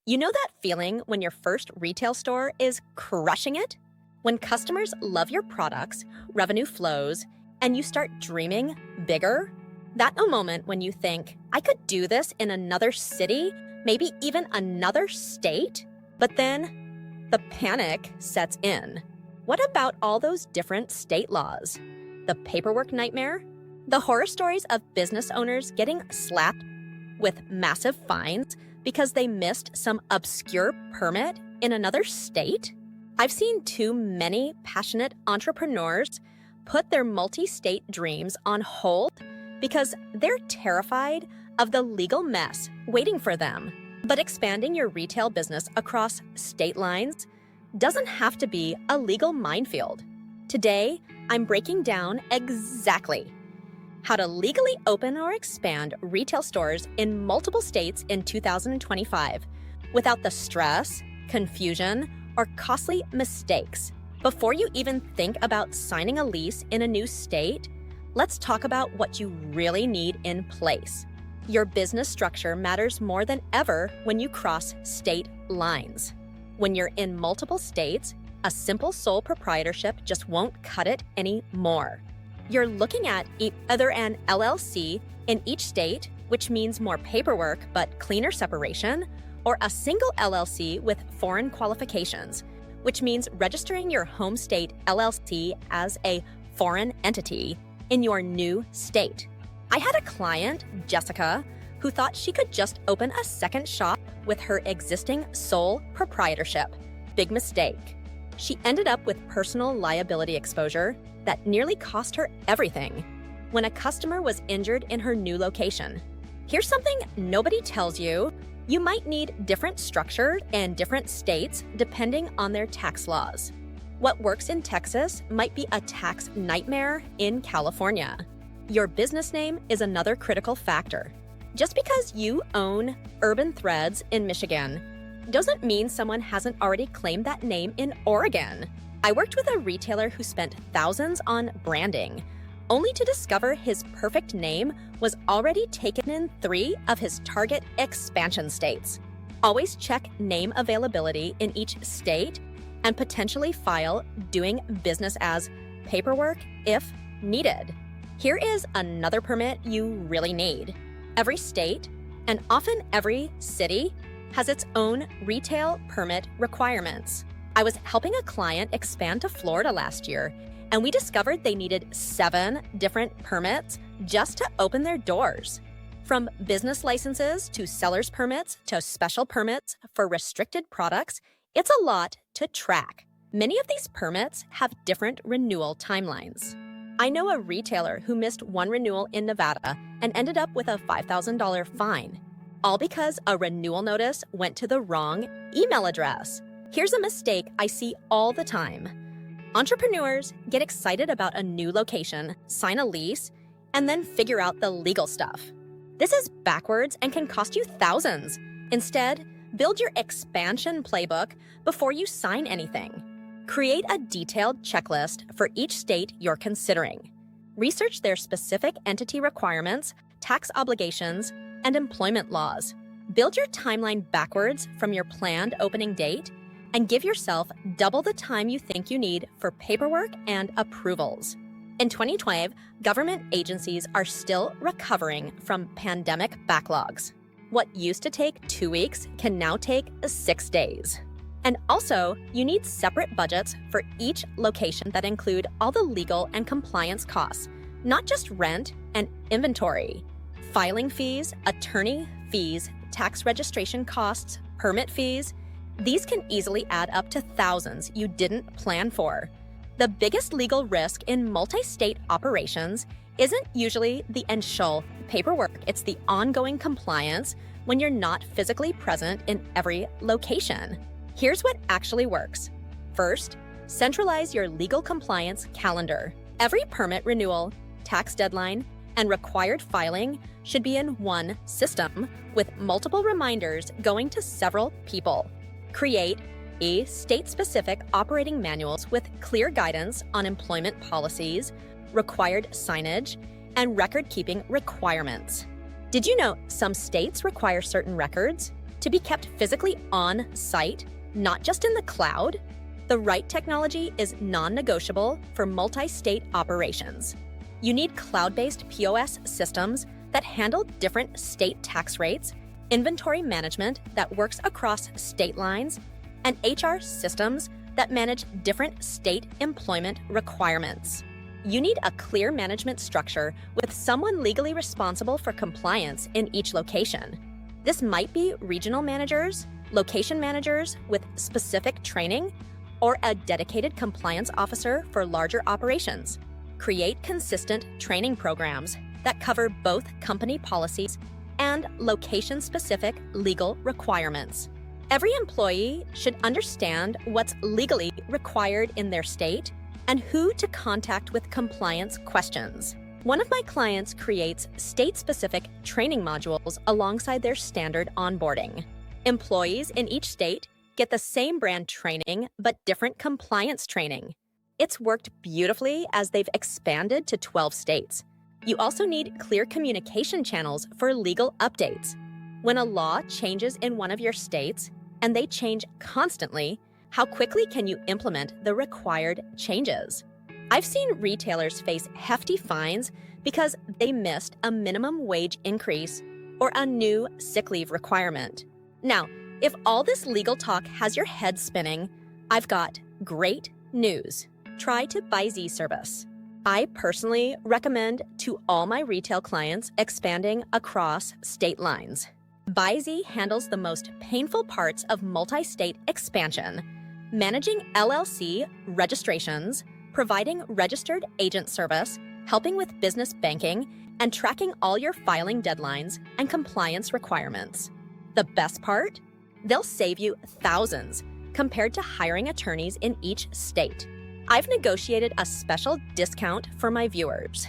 You know that feeling when your first retail store is crushing it? When customers love your products, revenue flows, and you start dreaming bigger? That's a moment when you think, I could do this in another city, maybe even another state? But then the panic sets in. What about all those different state laws? The paperwork nightmare? The horror stories of business owners getting slapped with massive fines because they missed some obscure permit in another state? I've seen too many passionate entrepreneurs put their multi-state dreams on hold because they're terrified of the legal mess waiting for them. But expanding your retail business across state lines doesn't have to be a legal minefield. Today, I'm breaking down exactly how to legally open or expand retail stores in multiple states in 2025 without the stress, confusion, or costly mistakes. Before you even think about signing a lease in a new state, let's talk about what you really need in place. Your business structure matters more than ever when you cross state lines. When you're in multiple states, a simple sole proprietorship just won't cut it anymore. You're looking at either an LLC in each state, which means more paperwork but cleaner separation, or a single LLC with foreign qualifications, which means registering your home state LLC as a foreign entity in your new state. I had a client, Jessica, who thought she could just open a second shop with her existing sole proprietorship. Big mistake. She ended up with personal liability exposure that nearly cost her everything when a customer was injured in her new location. Here's something nobody tells you. You might need different structure in different states depending on their tax laws. What works in Texas might be a tax nightmare in California. Your business name is another critical factor. Just because you own Urban Threads in Michigan doesn't mean someone hasn't already claimed that name in Oregon. I worked with a retailer who spent thousands on branding, only to discover his perfect name was already taken in 3 of his target expansion states. Always check name availability in each state and potentially file doing business as paperwork if needed. Here is another permit you really need. Every state, and often every city, has its own retail permit requirements. I was helping a client expand to Florida last year, and we discovered they needed 7 different permits just to open their doors. From business licenses to seller's permits to special permits for restricted products, it's a lot to track. Many of these permits have different renewal timelines. I know a retailer who missed one renewal in Nevada and ended up with a $5,000 fine, all because a renewal notice went to the wrong email address. Here's a mistake I see all the time. Entrepreneurs get excited about a new location, sign a lease, and then figure out the legal stuff. This is backwards and can cost you thousands. Instead, build your expansion playbook before you sign anything. Create a detailed checklist for each state you're considering. Research their specific entity requirements, tax obligations, and employment laws. Build your timeline backwards from your planned opening date and give yourself double the time you think you need for paperwork and approvals. In 2020, government agencies are still recovering from pandemic backlogs. What used to take 2 weeks can now take 6 days. And also, you need separate budgets for each location that include all the legal and compliance costs, not just rent and inventory. Filing fees, attorney fees, tax registration costs, permit fees, these can easily add up to thousands you didn't plan for. The biggest legal risk in multi-state operations isn't usually the initial paperwork, it's the ongoing compliance when you're not physically present in every location. Here's what actually works. First, centralize your legal compliance calendar. Every permit renewal, tax deadline, and required filing should be in one system with multiple reminders going to several people. Create state-specific operating manuals with clear guidance on employment policies, required signage, and record-keeping requirements. Did you know some states require certain records? to be kept physically on site, not just in the cloud, the right technology is non-negotiable for multi-state operations. You need cloud-based POS systems that handle different state tax rates, inventory management that works across state lines, and HR systems that manage different state employment requirements. You need a clear management structure with someone legally responsible for compliance in each location. This might be regional managers, location managers with specific training, or a dedicated compliance officer for larger operations. Create consistent training programs that cover both company policies and location-specific legal requirements. Every employee should understand what's legally required in their state and who to contact with compliance questions. One of my clients creates state-specific training modules alongside their standard onboarding. Employees in each state get the same brand training but different compliance training. It's worked beautifully as they've expanded to 12 states. You also need clear communication channels for legal updates. When a law changes in one of your states, and they change constantly, how quickly can you implement the required changes? I've seen retailers face hefty fines because they missed a minimum wage increase or a new sick leave requirement. Now, if all this legal talk has your head spinning, I've got great news. Try to buy Z service. I personally recommend to all my retail clients expanding across state lines. BuyZ handles the most painful parts of multi-state expansion, managing LLC registrations, providing registered agent service, helping with business banking, and tracking all your filing deadlines and compliance requirements. The best part? They'll save you thousands compared to hiring attorneys in each state. I've negotiated a special discount for my viewers.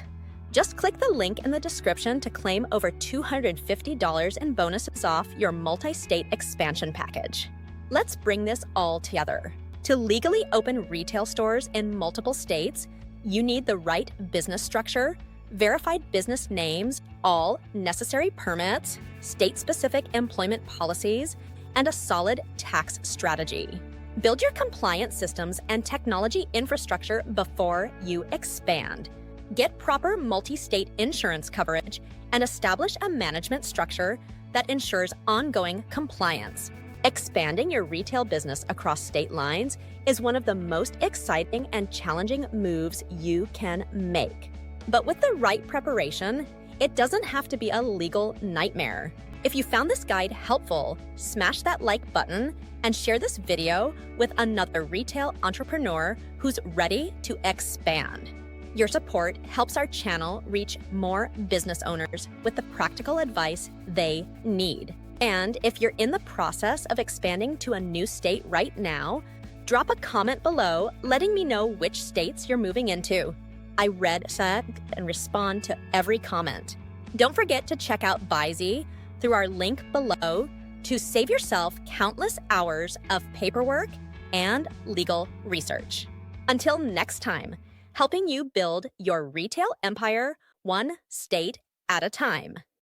Just click the link in the description to claim over $250 in bonuses off your multi-state expansion package. Let's bring this all together. To legally open retail stores in multiple states, you need the right business structure, verified business names, all necessary permits, state-specific employment policies, and a solid tax strategy. Build your compliance systems and technology infrastructure before you expand. Get proper multi-state insurance coverage and establish a management structure that ensures ongoing compliance. Expanding your retail business across state lines is one of the most exciting and challenging moves you can make. But with the right preparation, it doesn't have to be a legal nightmare. If you found this guide helpful, smash that like button and share this video with another retail entrepreneur who's ready to expand. Your support helps our channel reach more business owners with the practical advice they need. And if you're in the process of expanding to a new state right now, drop a comment below letting me know which states you're moving into. I read, set, and respond to every comment. Don't forget to check out BuyZ through our link below to save yourself countless hours of paperwork and legal research. Until next time, helping you build your retail empire one state at a time.